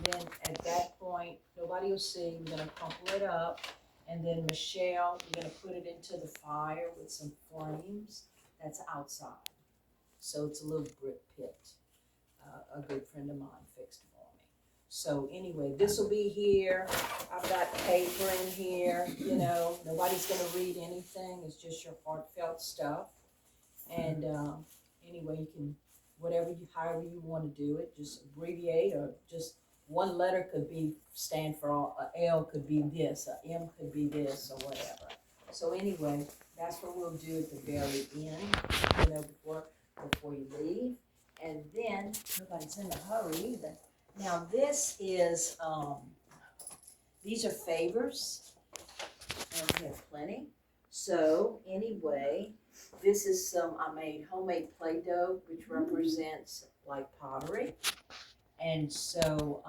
then at that point, nobody will see, we're gonna crumple it up. And then Michelle, we're gonna put it into the fire with some flames that's outside. So it's a little brick pit. A good friend of mine fixed for me. So anyway, this will be here. I've got paper in here, nobody's gonna read anything. It's just your heartfelt stuff. And anyway, you can, however you want to do it, just abbreviate or just one letter could be stand for all, a L could be this, a M could be this, or whatever. So anyway, that's what we'll do at the very end, before you leave. And then nobody's in a hurry either. Now this is these are favors, and we have plenty. So anyway, this is I made homemade Play-Doh, which represents like pottery. And so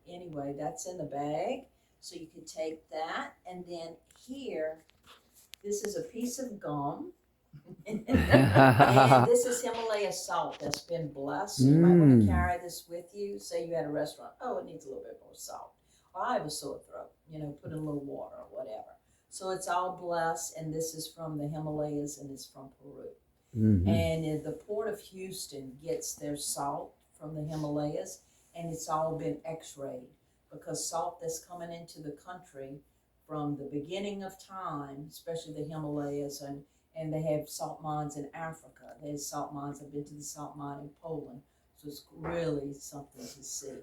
anyway, that's in the bag. So you can take that. And then here, this is a piece of gum. And this is Himalaya salt that's been blessed. You might want to carry this with you. Say you had a restaurant. Oh, it needs a little bit more salt. Or I have a sore throat. Put in a little water or whatever. So it's all blessed, and this is from the Himalayas, and it's from Peru. Mm-hmm. And the Port of Houston gets their salt from the Himalayas, and it's all been x-rayed, because salt that's coming into the country from the beginning of time, especially the Himalayas, and they have salt mines in Africa. There's salt mines. I've been to the salt mine in Poland, so it's really something to see.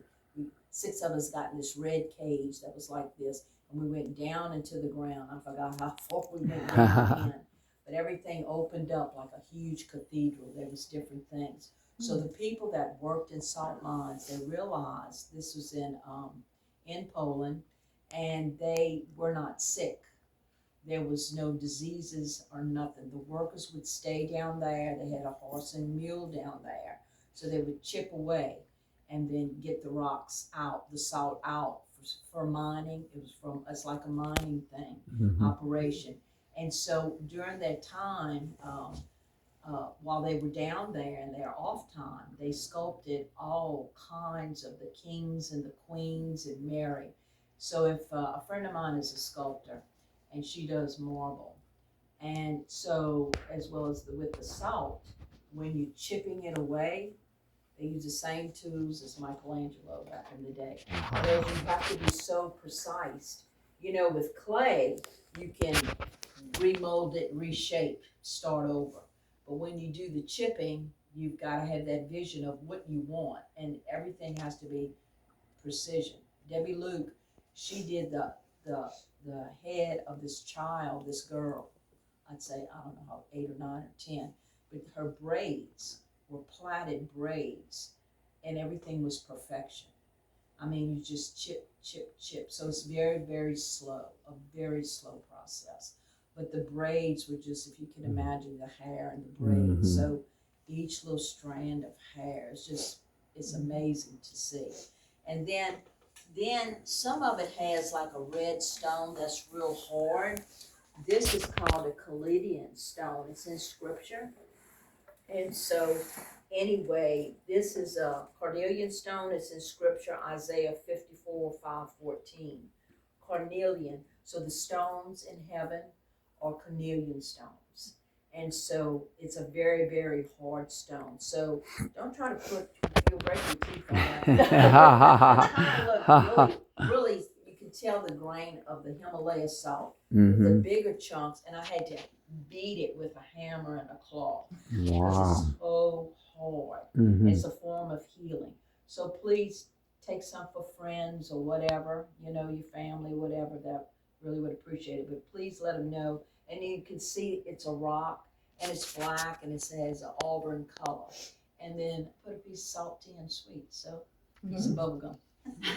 6 of us got in this red cage that was like this, and we went down into the ground. I forgot how far we went down in, but everything opened up like a huge cathedral. There was different things. So the people that worked in salt mines, they realized this was in Poland, and they were not sick. There was no diseases or nothing. The workers would stay down there. They had a horse and mule down there, so they would chip away and then get the rocks out, the salt out for mining. It's like a mining thing, operation. And so during that time, while they were down there in their off time, they sculpted all kinds of the kings and the queens and Mary. So if a friend of mine is a sculptor, and she does marble, and so as well as with the salt, when you're chipping it away, they use the same tools as Michelangelo back in the day. Whereas you have to be so precise. With clay, you can remold it, reshape, start over. But when you do the chipping, you've got to have that vision of what you want, and everything has to be precision. Debbie Luke, she did the head of this child, this girl. I'd say, I don't know how, 8 or 9 or 10, but her braids were plaited braids, and everything was perfection. I mean, you just chip, chip, chip. So it's very, very slow, a very slow process. But the braids were just, if you can imagine the hair and the braids. So each little strand of hair is just, it's amazing to see. And then some of it has like a red stone that's real hard. This is called a Caledian stone. It's in scripture. And so anyway, this is a carnelian stone. It's in scripture, Isaiah 54:5-14. Carnelian. So the stones in heaven are carnelian stones. And so it's a very, very hard stone. So don't try to you'll break your teeth on that. Kind of look really, you can tell the grain of the Himalaya salt, the bigger chunks, and I had to beat it with a hammer and a claw. Because it's so hard. It's a form of healing. So please take some for friends or whatever, your family, whatever, that really would appreciate it. But please let them know. And you can see it's a rock, and it's black, and it has an auburn color. And then put a piece of salty and sweet. So a piece of bubble gum.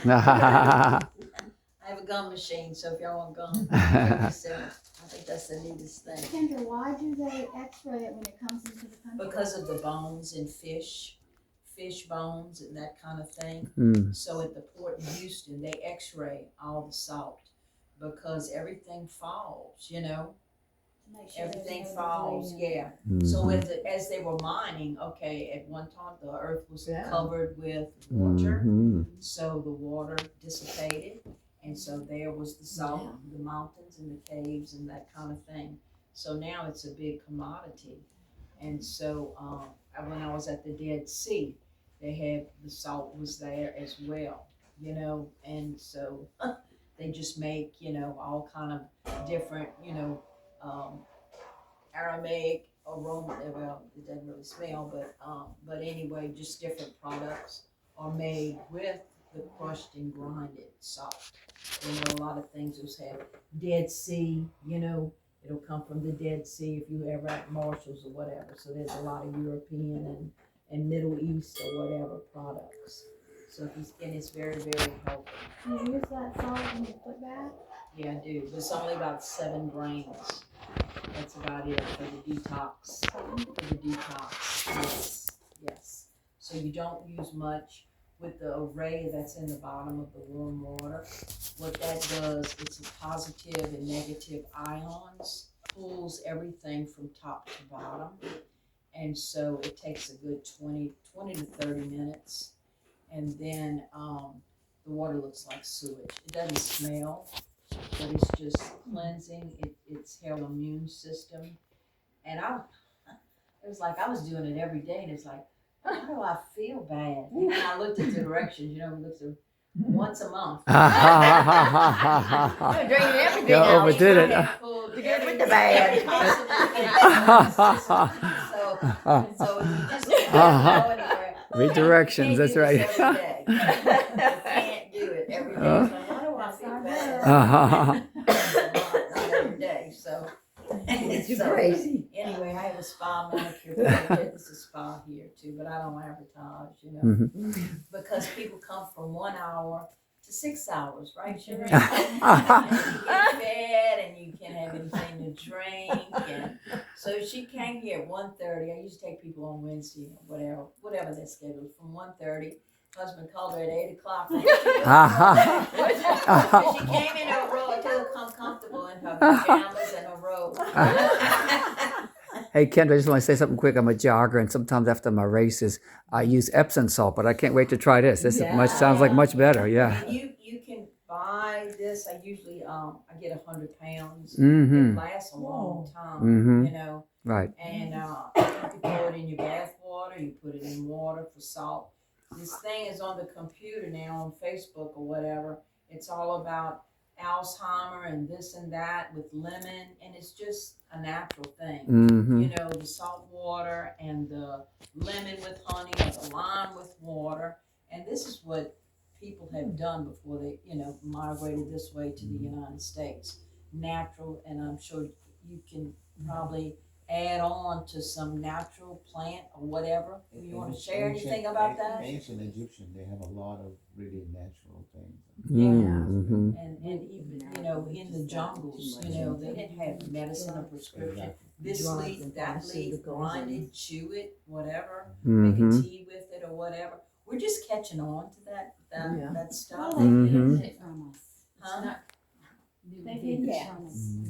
I have a gum machine, so if y'all want gum, I think that's the neatest thing. Kendra, why do they x-ray it when it comes into the country? Because of the bones in fish bones and that kind of thing. So at the port in Houston, they x-ray all the salt because everything falls, Make sure there's everything no falls, debris in yeah. it. So Mhm. as they were mining, okay, at one time the earth was Yeah. covered with water. Mhm. So the water dissipated, and so there was the salt, the mountains and the caves and that kind of thing. So now it's a big commodity. And so when I was at the Dead Sea, they had the salt was there as well, you know, and so they just make, you know, all kind of different, you know, aromatic aroma. Well, it doesn't really smell, but anyway, just different products are made with the crushed and grinded salt. You know, a lot of things just have Dead Sea, you know, it'll come from the Dead Sea if you ever at Marshalls or whatever. So there's a lot of European and Middle East or whatever products. So and it's very, very healthy. Do you use that salt in your foot bath? Yeah, I do. It's only about 7 grains. That's about it for the detox. For the detox, yes, yes. So you don't use much with the array that's in the bottom of the warm water. What that does, it's a positive and negative ions, pulls everything from top to bottom. And so it takes a good 20 to 30 minutes. And then the water looks like sewage. It doesn't smell, but it's just cleansing. It's her immune system. And it was like I was doing it every day, and it's like, how do I feel bad? And I looked at the directions, you know, we looked at once a month. You're drinking everything Yeah, out. overdid it. To get rid of the bad. So you just can't go anywhere. Read directions, that's You right. can't do this every day. You can't do it every day. It's like, why do I feel bad? Uh-huh. Not every day, so. It's So, crazy. Anyway, I have a spa manicure. It's a spa here too, but I don't advertise, you know, Mhm. because people come from 1 hour to 6 hours, right, Sugar? And Mhm. you get fed, and you can have anything to drink. And so she came here at 1:30. I used to take people on Wednesday, whatever their schedule is, from 1:30. Husband called her at 8 o'clock. She came in her robe. I told her to come comfortable in her pajamas and her robe. Hey, Kendra, I just want to say something quick. I'm a jogger, and sometimes after my races, I use Epsom salt, but I can't wait to try this. This sounds like much better. Yeah. You can buy this. I usually I get 100 pounds. It Mm-hmm. lasts a long time, Mhm. you know. Right. And you can pour it in your bath water. You put it in water for salt. This thing is on the computer now on Facebook or whatever. It's all about Alzheimer and this and that with lemon, and it's just a natural thing. Mm-hmm. You know, the salt water and the lemon with honey or the lime with water. And this is what people have done before they, you know, migrated this way to the United States. Natural, and I'm sure you can probably add on to some natural plant or whatever. You want to share anything about that? Ancient Egyptian, they have a lot of really natural things. Mm-hmm. And even, you know, in the jungles, you know, they didn't have medicine or prescription. This leaf, that leaf, grind it, chew it, whatever, make a Mm-hmm. tea with it or whatever. We're just catching on to that stuff. Mhm. Huh? They did, yeah.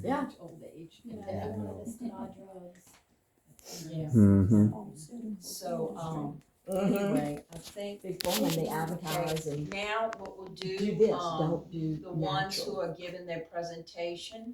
Yeah. Old age. You know, they were listed on drugs. Yeah. Mm-hmm. So, Mhm. anyway, I think. Big phone and they advertise and Now what we'll do do, this, don't do the ones natural. who are giving their presentation,